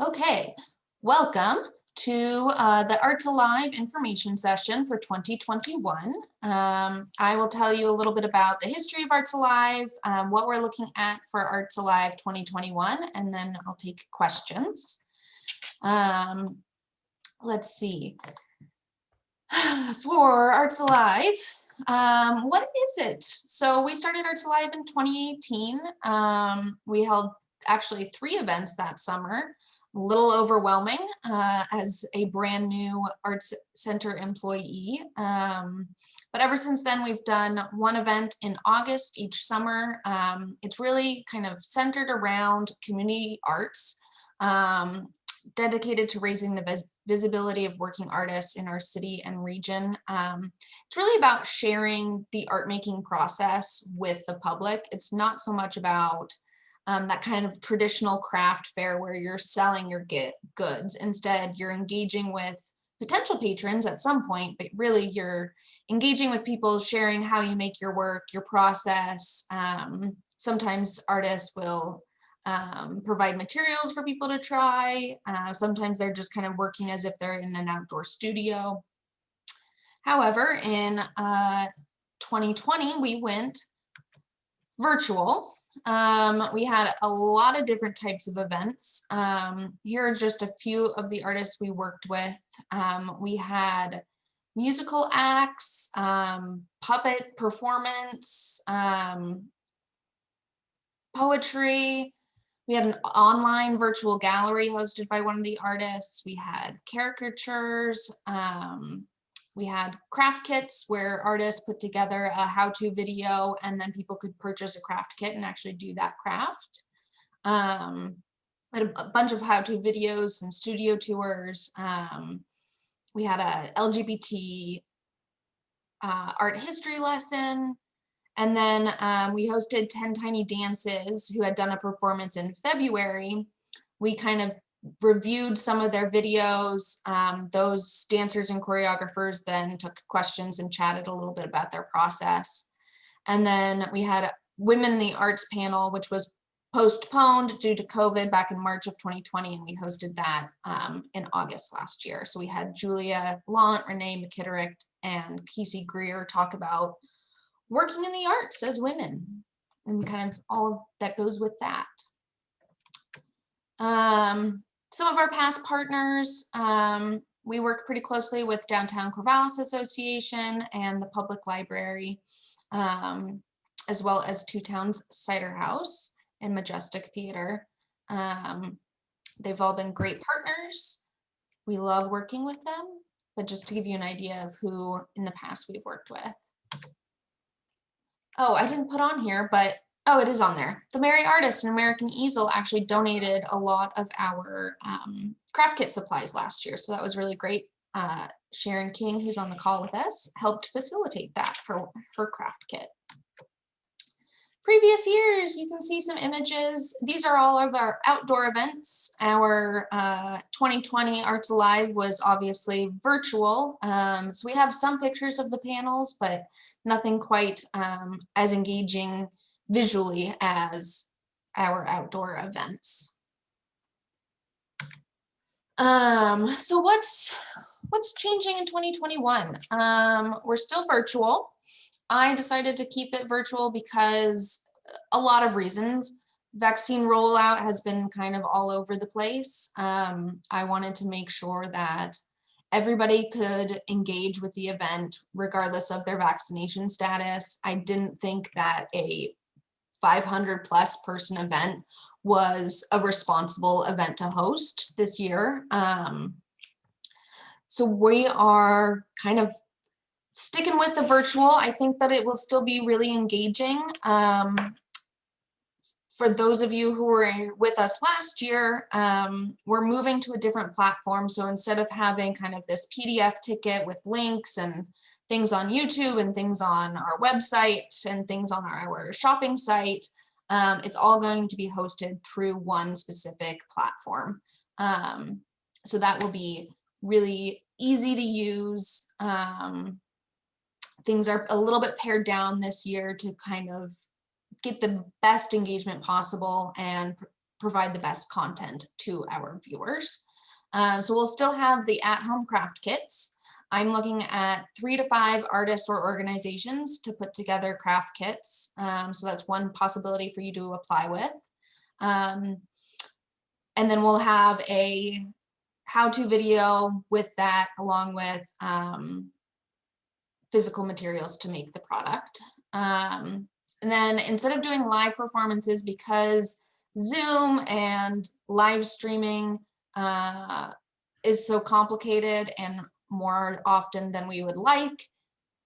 Okay, welcome to the Arts Alive information session for 2021. I will tell you a little bit about the history of Arts Alive, what we're looking at for Arts Alive 2021, and then I'll take questions. Let's see. For Arts Alive, what is it? So we started Arts Alive in 2018. We held actually 3 events that summer. A little overwhelming as a brand new Arts Center employee. But ever since then, we've done 1 event in August each summer. It's really kind of centered around community arts, dedicated to raising the visibility of working artists in our city and region. It's really about sharing the art making process with the public. It's not so much about that kind of traditional craft fair where you're selling your goods. Instead, you're engaging with potential patrons at some point, but really you're engaging with people, sharing how you make your work, your process. Sometimes artists will provide materials for people to try. Sometimes they're just kind of working as if they're in an outdoor studio. However, in 2020, we went virtual. We had a lot of different types of events. Here are just a few of the artists we worked with. We had musical acts, puppet performance, poetry. We had an online virtual gallery hosted by one of the artists. We had caricatures. We had craft kits where artists put together a how-to video and then people could purchase a craft kit and actually do that craft. We had a bunch of how-to videos, some studio tours. We had a LGBT art history lesson. And then we hosted 10 Tiny Dances, who had done a performance in February. We kind of reviewed some of their videos. Those dancers and choreographers then took questions and chatted a little bit about their process. And then we had Women in the Arts panel, which was postponed due to COVID back in March of 2020, and we hosted that in August last year. So we had Julia Lant, Renee McKitterick, and Kesey Greer talk about working in the arts as women and kind of all that goes with that. Some of our past partners, we work pretty closely with Downtown Corvallis Association and the Public Library, as well as Two Towns Cider House and Majestic Theater. They've all been great partners. We love working with them, but just to give you an idea of who in the past we've worked with. Oh, I didn't put on here, but oh, it is on there. The Merry Artist and American Easel actually donated a lot of our craft kit supplies last year, so that was really great. Sharon King, who's on the call with us, helped facilitate that for craft kit. Previous years, you can see some images. These are all of our outdoor events. Our 2020 Arts Alive was obviously virtual. So we have some pictures of the panels, but nothing quite as engaging visually as our outdoor events. So what's changing in 2021? We're still virtual. I decided to keep it virtual because a lot of reasons. Vaccine rollout has been kind of all over the place. I wanted to make sure that everybody could engage with the event regardless of their vaccination status. I didn't think that a 500+ person event was a responsible event to host this year. So we are kind of sticking with the virtual. I think that it will still be really engaging. For those of you who were with us last year, we're moving to a different platform. So instead of having kind of this PDF ticket with links and things on YouTube and things on our website and things on our shopping site, it's all going to be hosted through one specific platform. So that will be really easy to use. Things are a little bit pared down this year to kind of get the best engagement possible and provide the best content to our viewers. So we'll still have the at-home craft kits. I'm looking at 3 to 5 artists or organizations to put together craft kits. So that's one possibility for you to apply with. And then we'll have a how-to video with that, along with physical materials to make the product. And then instead of doing live performances, because Zoom and live streaming is so complicated and more often than we would like,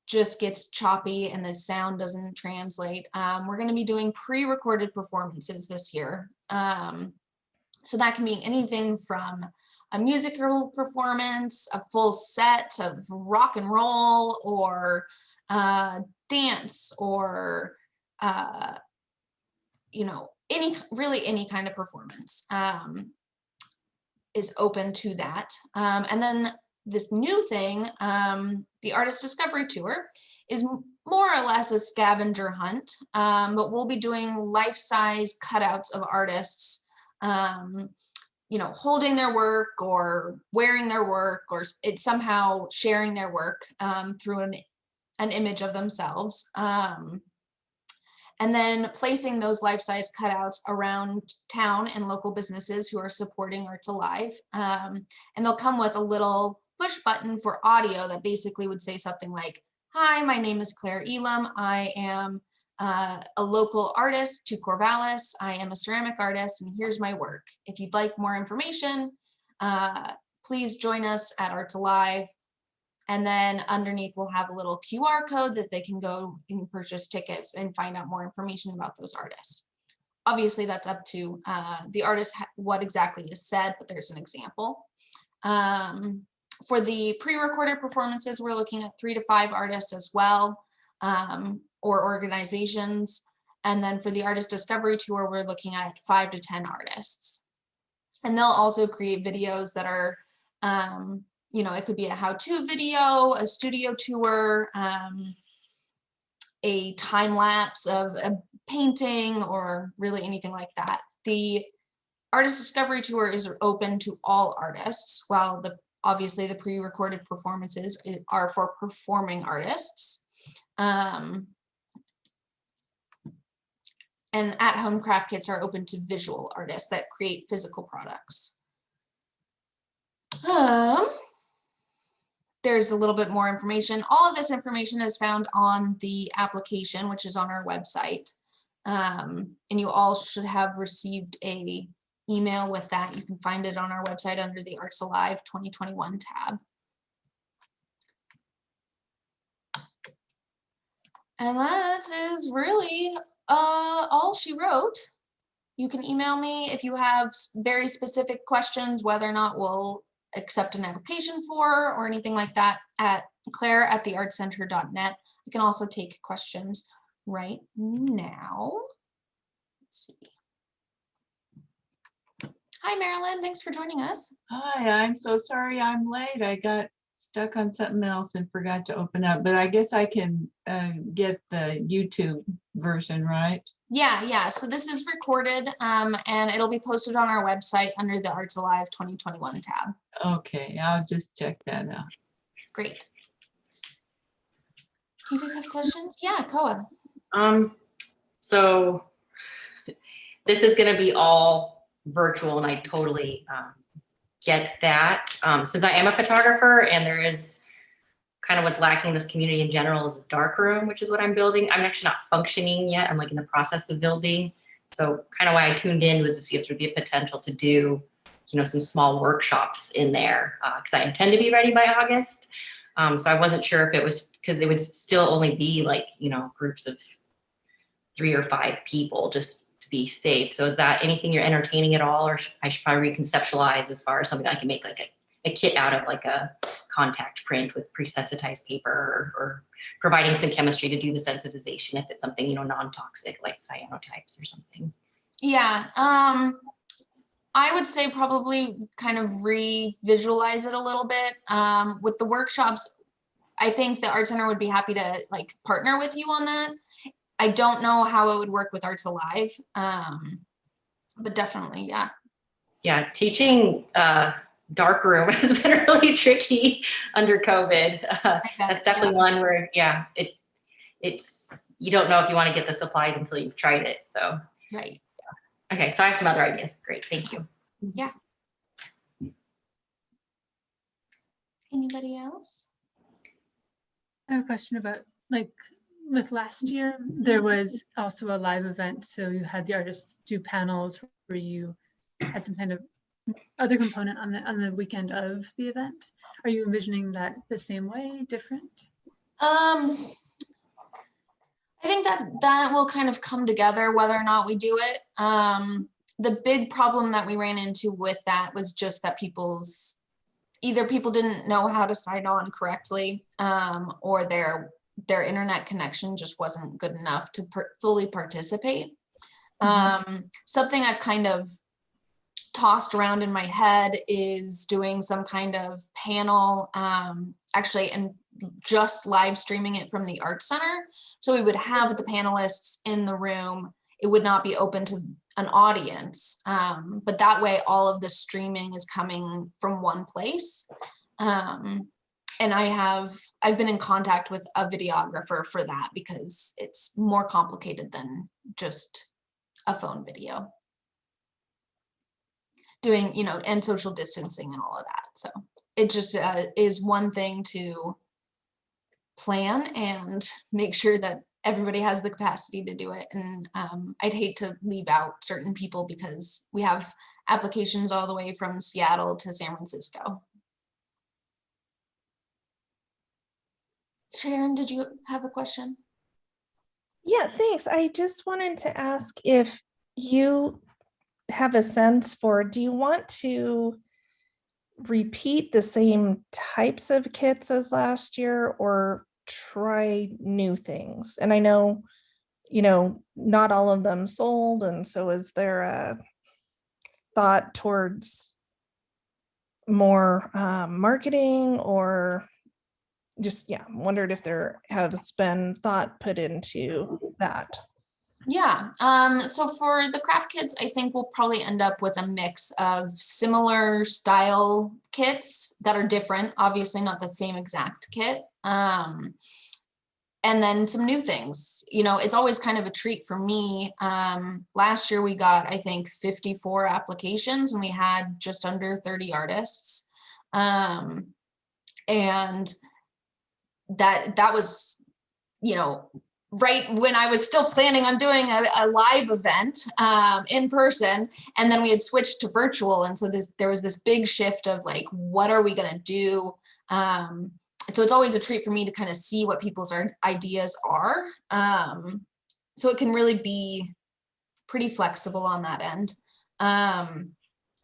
just gets choppy and the sound doesn't translate. We're going to be doing pre-recorded performances this year. So that can be anything from a musical performance, a full set of rock and roll, or dance, or you know, really any kind of performance is open to that. And then this new thing, the Artist Discovery Tour, is more or less a scavenger hunt, but we'll be doing life-size cutouts of artists, you know, holding their work or wearing their work, or it's somehow sharing their work through an image of themselves. And then placing those life-size cutouts around town and local businesses who are supporting Arts Alive. And they'll come with a little push button for audio that basically would say something like, "Hi, my name is Claire Elam. I am a local artist to Corvallis. I am a ceramic artist, and here's my work. If you'd like more information, please join us at Arts Alive." And then underneath we'll have a little QR code that they can go and purchase tickets and find out more information about those artists. Obviously that's up to the artist what exactly is said, but there's an example. For the pre-recorded performances, we're looking at 3 to 5 artists as well, or organizations. And then for the Artist Discovery Tour, we're looking at 5 to 10 artists. And they'll also create videos that are, you know, it could be a how-to video, a studio tour, a time lapse of a painting, or really anything like that. The Artist Discovery Tour is open to all artists, while obviously the pre-recorded performances are for performing artists. And at-home craft kits are open to visual artists that create physical products. There's a little bit more information. All of this information is found on the application, which is on our website. And you all should have received a email with that. You can find it on our website under the Arts Alive 2021 tab. And that is really all she wrote. You can email me if you have very specific questions, whether or not we'll accept an application for or anything like that, at claire@theartcenter.net. I can also take questions right now. Let's see. Hi, Marilyn. Thanks for joining us. Hi, I'm so sorry I'm late. I got stuck on something else and forgot to open up, but I guess I can get the YouTube version, right? Yeah. So this is recorded, and it'll be posted on our website under the Arts Alive 2021 tab. Okay, I'll just check that out. Great. Do you guys have questions? Yeah, Koa. So this is going to be all virtual, and I totally get that. Since I am a photographer, and there is kind of what's lacking in this community in general is a dark room, which is what I'm building. I'm actually not functioning yet. I'm like in the process of building. So kind of why I tuned in was to see if there'd be a potential to do, you know, some small workshops in there, because I intend to be ready by August. So I wasn't sure if it was, because it would still only be like, you know, groups of 3 or 5 people, just to be safe. So is that anything you're entertaining at all, or I should probably reconceptualize as far as something I can make like a kit out of, like a contact print with pre-sensitized paper, or providing some chemistry to do the sensitization if it's something, you know, non-toxic like cyanotypes or something. Yeah, I would say probably kind of re-visualize it a little bit. With the workshops, I think the Art Center would be happy to like partner with you on that. I don't know how it would work with Arts Alive. But definitely, yeah. Yeah, teaching dark room has been really tricky under COVID. That's definitely one where, yeah, it's you don't know if you want to get the supplies until you've tried it. So Right. okay, so I have some other ideas. Great, thank you. Yeah. Anybody else? I have a question about, like, with last year, there was also a live event. So you had the artists do panels where you had some kind of other component on the weekend of the event. Are you envisioning that the same way, different? I think that will kind of come together whether or not we do it. The big problem that we ran into with that was just that either people didn't know how to sign on correctly, or their internet connection just wasn't good enough to fully participate. Something I've kind of tossed around in my head is doing some kind of panel, actually, and just live streaming it from the Art Center. So we would have the panelists in the room. It would not be open to an audience, but that way all of the streaming is coming from one place. And I've been in contact with a videographer for that because it's more complicated than just a phone video. Doing, and social distancing and all of that. So it just is one thing to plan and make sure that everybody has the capacity to do it. And I'd hate to leave out certain people because we have applications all the way from Seattle to San Francisco. Sharon, did you have a question? Yeah, thanks. I just wanted to ask if you have a sense for, do you want to repeat the same types of kits as last year or try new things? And I know, not all of them sold. And so is there a thought towards more marketing, or just, wondered if there has been thought put into that? Yeah, so for the craft kits, I think we'll probably end up with a mix of similar style kits that are different, obviously not the same exact kit, and then some new things. It's always kind of a treat for me. Last year we got, I think, 54 applications and we had just under 30 artists. And that was, right when I was still planning on doing a live event in person, and then we had switched to virtual. And so there was this big shift of like, what are we gonna do? So it's always a treat for me to kind of see what people's ideas are. So it can really be pretty flexible on that end.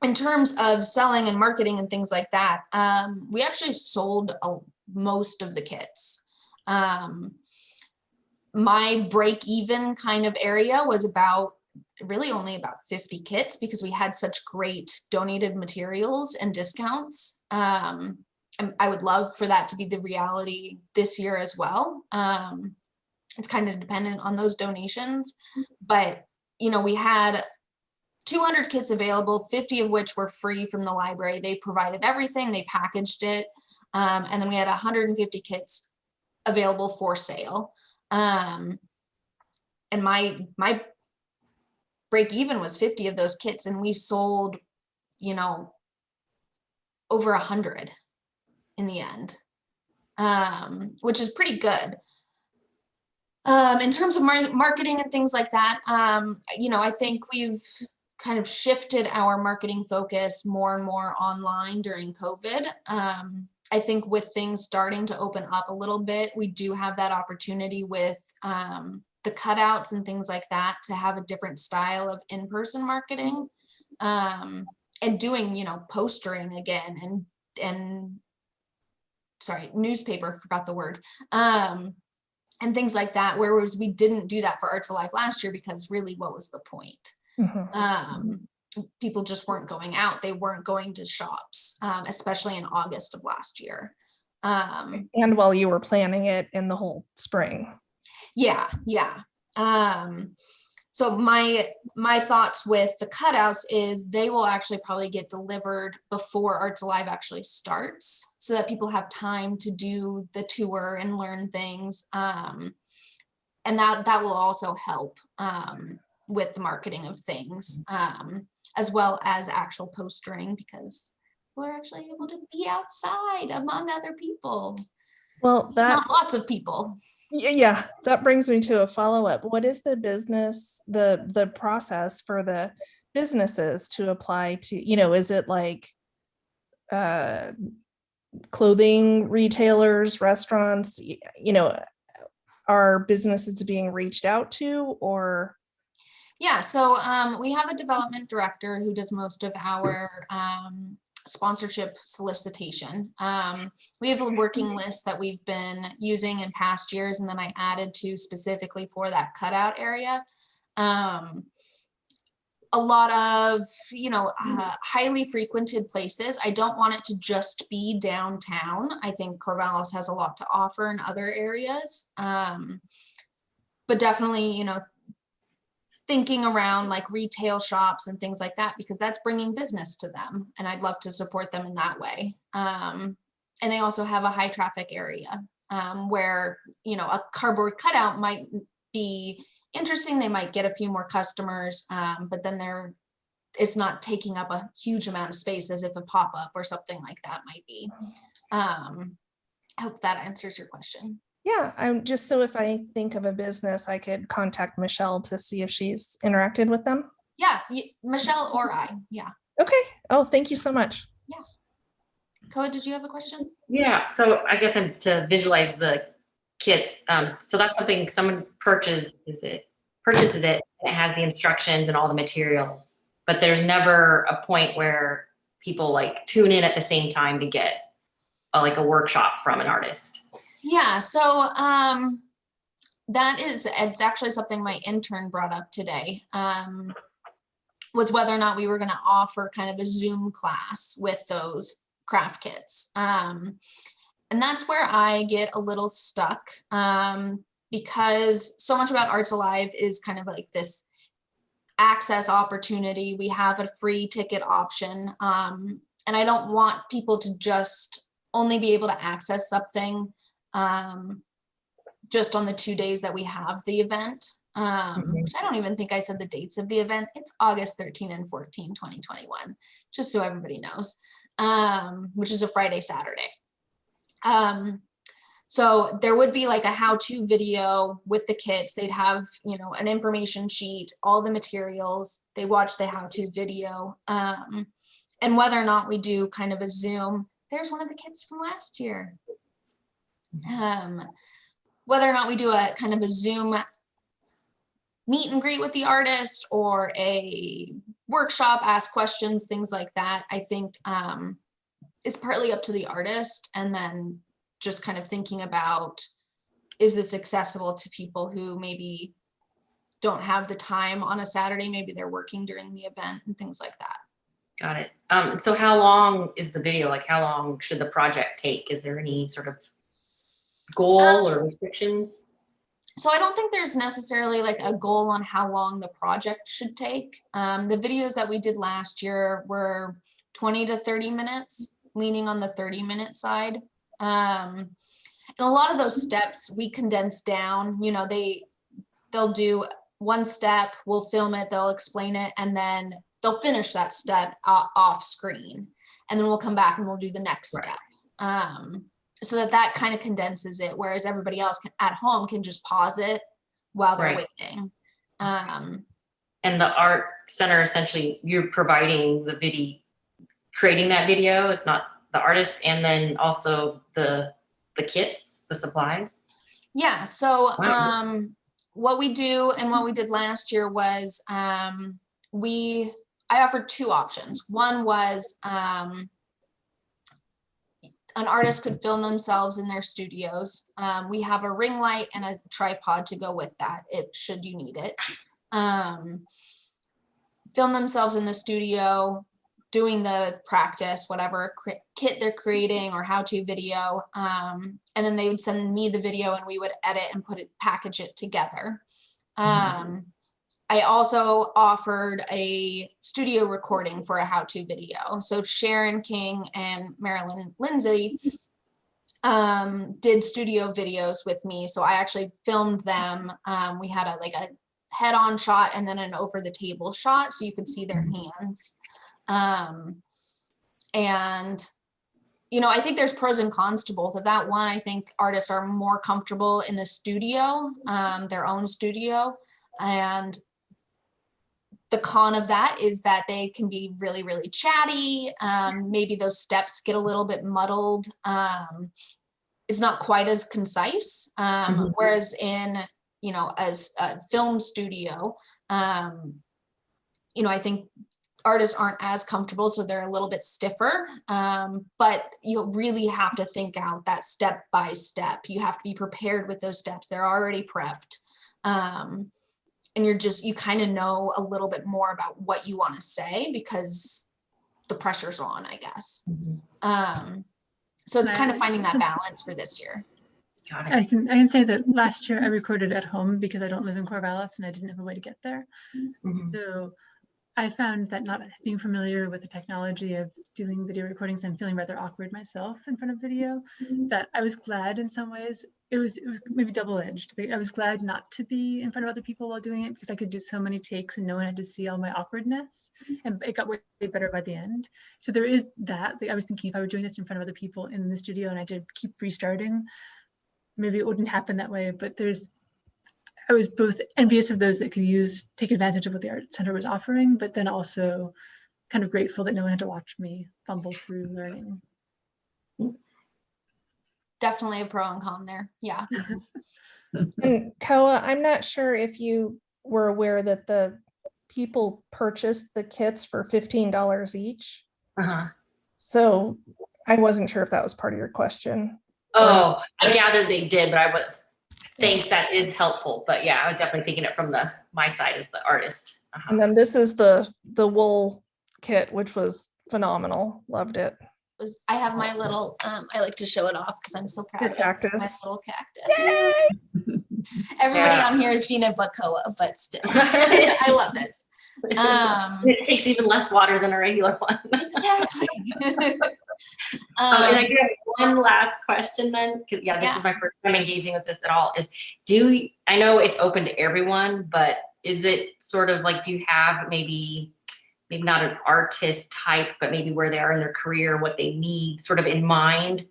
In terms of selling and marketing and things like that, we actually sold most of the kits. My break-even kind of area was really only about 50 kits because we had such great donated materials and discounts. I would love for that to be the reality this year as well. It's kind of dependent on those donations, but we had 200 kits available, 50 of which were free from the library. They provided everything, they packaged it, and then we had 150 kits available for sale. And my break even was 50 of those kits, and we sold, over 100 in the end, which is pretty good. In terms of marketing and things like that, I think we've kind of shifted our marketing focus more and more online during COVID. I think with things starting to open up a little bit, we do have that opportunity with the cutouts and things like that to have a different style of in-person marketing, and doing, postering again and sorry, newspaper, forgot the word, and things like that, whereas we didn't do that for Arts Alive last year because really what was the point? People just weren't going out. They weren't going to shops, especially in August of last year. And while you were planning it in the whole spring. Yeah. So my thoughts with the cutouts is they will actually probably get delivered before Arts Alive actually starts, so that people have time to do the tour and learn things. And that will also help with the marketing of things, as well as actual postering, because we're actually able to be outside among other people. Well, It's that, not lots of people. yeah, that brings me to a follow-up. What is the business, the process for the businesses to apply to, is it like clothing retailers, restaurants, are businesses being reached out to, or? Yeah, so we have a development director who does most of our sponsorship solicitation. We have a working list that we've been using in past years, and then I added to specifically for that cutout area. A lot of, highly frequented places. I don't want it to just be downtown. I think Corvallis has a lot to offer in other areas. But definitely, thinking around like retail shops and things like that, because that's bringing business to them, and I'd love to support them in that way. And they also have a high traffic area where, a cardboard cutout might be interesting. They might get a few more customers, but then it's not taking up a huge amount of space as if a pop-up or something like that might be. I hope that answers your question. Yeah, I'm just, so if I think of a business, I could contact Michelle to see if she's interacted with them. Yeah, Michelle or I. Yeah. Okay. Oh, thank you so much. Koa, did you have a question? Yeah, so I guess I'm to visualize the kits. So that's something someone purchases it, it has the instructions and all the materials, but there's never a point where people like tune in at the same time to get like a workshop from an artist. Yeah, so it's actually something my intern brought up today, was whether or not we were going to offer kind of a Zoom class with those craft kits. And that's where I get a little stuck, because so much about Arts Alive is kind of like this access opportunity. We have a free ticket option, and I don't want people to just only be able to access something just on the 2 days that we have the event. Which I don't even think I said the dates of the event. It's August 13 and 14, 2021, just so everybody knows, which is a Friday, Saturday. So there would be like a how-to video with the kits. They'd have, an information sheet, all the materials. They watch the how-to video. And whether or not we do kind of a Zoom, there's one of the kits from last year. Whether or not we do a kind of a Zoom meet and greet with the artist or a workshop, ask questions, things like that, I think it's partly up to the artist, and then just kind of thinking about, is this accessible to people who maybe don't have the time on a Saturday, maybe they're working during the event and things like that. Got it. So how long is the video? Like how long should the project take? Is there any sort of goal or restrictions? So I don't think there's necessarily like a goal on how long the project should take. The videos that we did last year were 20 to 30 minutes, leaning on the 30-minute side. And a lot of those steps we condense down. They'll do one step, we'll film it, they'll explain it, and then they'll finish that step off screen. And then we'll come back and we'll do the next step. So that kind of condenses it, whereas everybody else at home can just pause it while they're waiting. And the art center, essentially, you're providing the video, creating that video. It's not the artist, and then also the kits, the supplies. Yeah. So what we do and what we did last year was I offered two options. One was an artist could film themselves in their studios. We have a ring light and a tripod to go with that, should you need it. Film themselves in the studio, doing the practice, whatever kit they're creating or how-to video. And then they would send me the video and we would edit and package it together. I also offered a studio recording for a how-to video. So Sharon King and Marilyn Lindsay did studio videos with me. So I actually filmed them. We had like a head-on shot and then an over-the-table shot so you could see their hands. And I think there's pros and cons to both of that. One, I think artists are more comfortable in the studio, their own studio, and the con of that is that they can be really, really chatty. Maybe those steps get a little bit muddled. It's not quite as concise. Whereas in, as a film studio, I think artists aren't as comfortable, so they're a little bit stiffer. But you really have to think out that step by step. You have to be prepared with those steps. They're already prepped. And you kind of know a little bit more about what you want to say because the pressure's on, I guess. So it's kind of finding that balance for this year. Got it. I can say that last year I recorded at home because I don't live in Corvallis and I didn't have a way to get there. Mhm. So I found that not being familiar with the technology of doing video recordings and feeling rather awkward myself in front of video, that I was glad in some ways. It was maybe double-edged. I was glad not to be in front of other people while doing it because I could do so many takes and no one had to see all my awkwardness, and it got way better by the end. So there is that. I was thinking if I were doing this in front of other people in the studio and I did keep restarting, maybe it wouldn't happen that way. But I was both envious of those that could take advantage of what the Art Center was offering, but then also kind of grateful that no one had to watch me fumble through learning. Definitely a pro and con there. Yeah. And Koa, I'm not sure if you were aware that the people purchased the kits for $15 each. Uh-huh. So I wasn't sure if that was part of your question. Oh, I gathered they did, but I would think that is helpful. But yeah, I was definitely thinking it from my side as the artist. Uh-huh. And then this is the wool kit, which was phenomenal. Loved it. I have my little, I like to show it off because I'm so proud Your of it. cactus. My little cactus. Everybody on here has seen it but Koa, but still. I love it. It takes even less water than a regular one. Exactly. And I do have one last question then, because this is my first time engaging with this at all, I know it's open to everyone, but is it sort of like, do you have maybe not an artist type, but maybe where they are in their career, what they need sort of in mind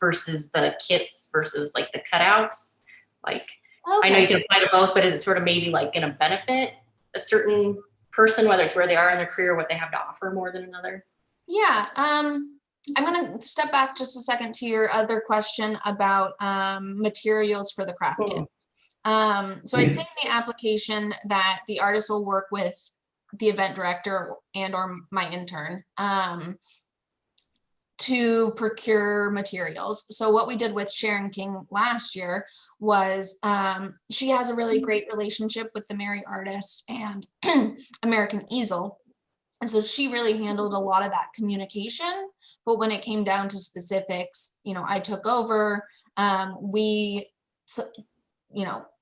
versus the kits versus like the cutouts? Like, I know you can apply to both, but is it sort of maybe like going to benefit a certain person, whether it's where they are in their career, what they have to offer more than another? Yeah. I'm going to step back just a second to your other question about materials for the craft kits. So I say in the application that the artist will work with the event director and or my intern to procure materials. So what we did with Sharon King last year was she has a really great relationship with the Mary Artist and American Easel. And so she really handled a lot of that communication. But when it came down to specifics, I took over. We,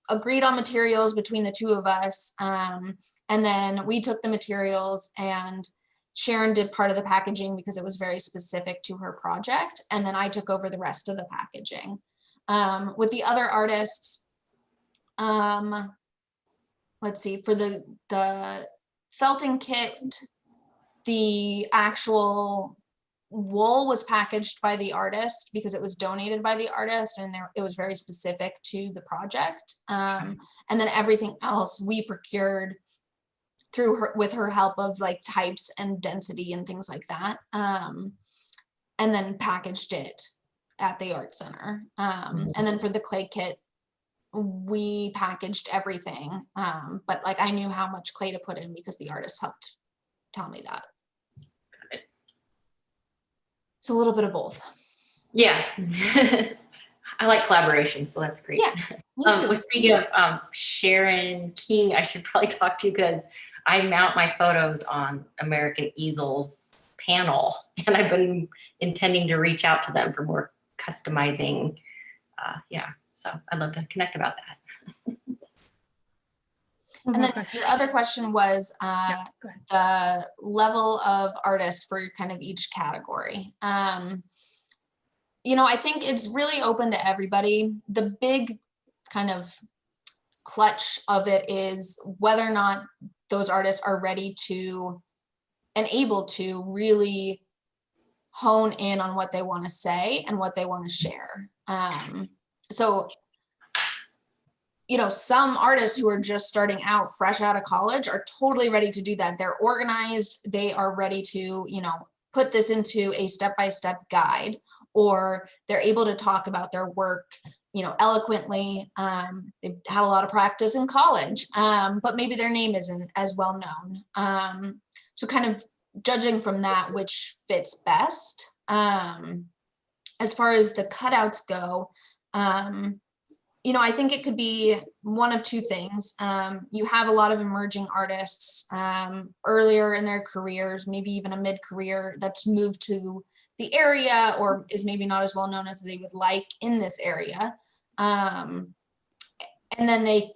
agreed on materials between the two of us. And then we took the materials and Sharon did part of the packaging because it was very specific to her project. And then I took over the rest of the packaging. With the other artists, let's see, for the felting kit, the actual wool was packaged by the artist because it was donated by the artist and it was very specific to the project. And then everything else we procured through her with her help of like types and density and things like that. And then packaged it at the art center. And then for the clay kit, we packaged everything. But like I knew how much clay to put in because the artist helped tell me that. So a little bit of both. Yeah. I like collaboration, so that's great. Yeah, me too. Speaking of Sharon King, I should probably talk to because I mount my photos on American Easel's panel, and I've been intending to reach out to them for more customizing. So I'd love to connect about that. One And more then question. your other question was Yeah, go ahead. the level of artists for kind of each category. I think it's really open to everybody. The big kind of clutch of it is whether or not those artists are ready to and able to really hone in on what they want to say and what they want to share. So some artists who are just starting out fresh out of college are totally ready to do that. They're organized, they are ready to put this into a step-by-step guide, or they're able to talk about their work eloquently. They've had a lot of practice in college, but maybe their name isn't as well known. So kind of judging from that, which fits best. As far as the cutouts go, I think it could be one of two things. You have a lot of emerging artists earlier in their careers, maybe even a mid-career that's moved to the area or is maybe not as well known as they would like in this area. And then they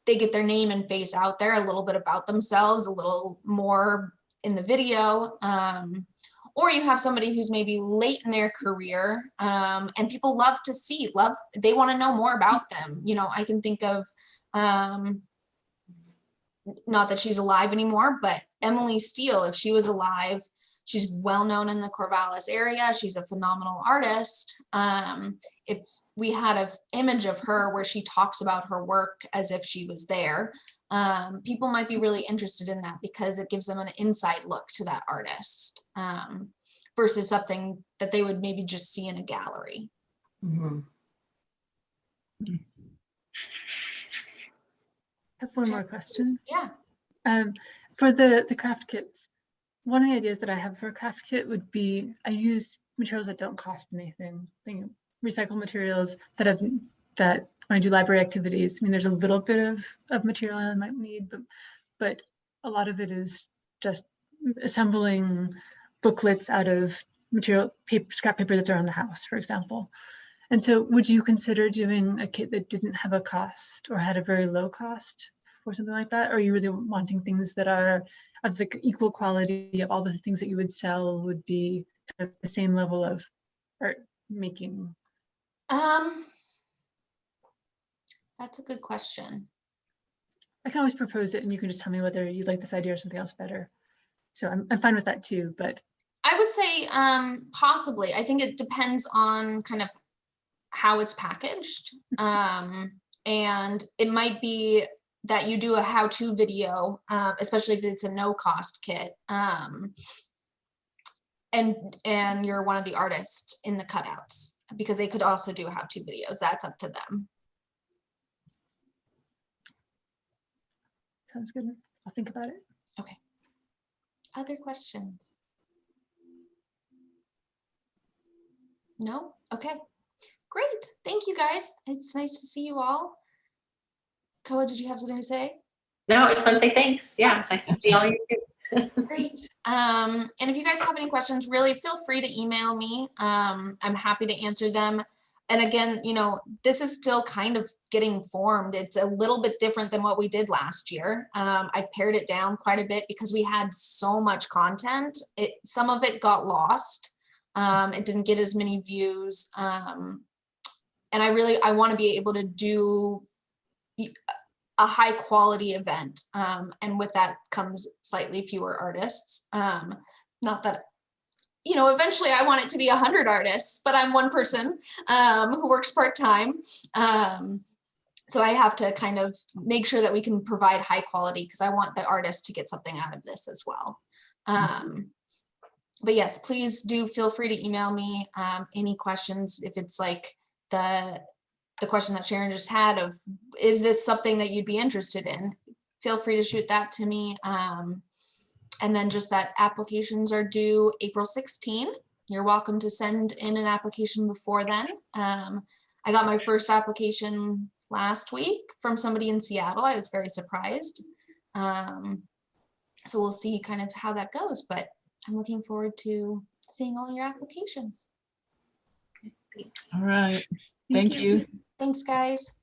get their name and face out there, a little bit about themselves, a little more in the video. Or you have somebody who's maybe late in their career and people love to see, they want to know more about them. I can think of, not that she's alive anymore, but Emily Steele, if she was alive, she's well known in the Corvallis area. She's a phenomenal artist. If we had an image of her where she talks about her work as if she was there, people might be really interested in that because it gives them an inside look to that artist versus something that they would maybe just see in a gallery. Mm-hmm. I have one more question. Yeah. For the craft kits, one of the ideas that I have for a craft kit would be I use materials that don't cost anything. Recycle materials that when I do library activities, I mean, there's a little bit of material I might need, but a lot of it is just assembling booklets out of scrap paper that's around the house, for example. And so would you consider doing a kit that didn't have a cost or had a very low cost or something like that? Or are you really wanting things that are of the equal quality of all the things that you would sell would be kind of the same level of art making? That's a good question. I can always propose it and you can just tell me whether you like this idea or something else better. So I'm fine with that too, but. I would say possibly. I think it depends on kind of how it's packaged. And it might be that you do a how-to video, especially if it's a no-cost kit. And you're one of the artists in the cutouts, because they could also do how-to videos. That's up to them. Sounds good. I'll think about it. Okay. Other questions? No? Okay. Great. Thank you, guys. It's nice to see you all. Koa, did you have something to say? No, I just want to say thanks. Yeah, it's nice to see all you too. Great. And if you guys have any questions, really feel free to email me. I'm happy to answer them. And again, this is still kind of getting formed. It's a little bit different than what we did last year. I've pared it down quite a bit because we had so much content. Some of it got lost. It didn't get as many views. And I want to be able to do a high quality event. And with that comes slightly fewer artists. Not that, eventually I want it to be 100 artists, but I'm one person who works part-time. So I have to kind of make sure that we can provide high quality because I want the artists to get something out of this as well. But yes, please do feel free to email me any questions. If it's like the question that Sharon just had of, is this something that you'd be interested in? Feel free to shoot that to me. And then just that applications are due April 16. You're welcome to send in an application before then. I got my first application last week from somebody in Seattle. I was very surprised. So we'll see kind of how that goes, but I'm looking forward to seeing all your applications. All right. Thank you. Thanks, guys.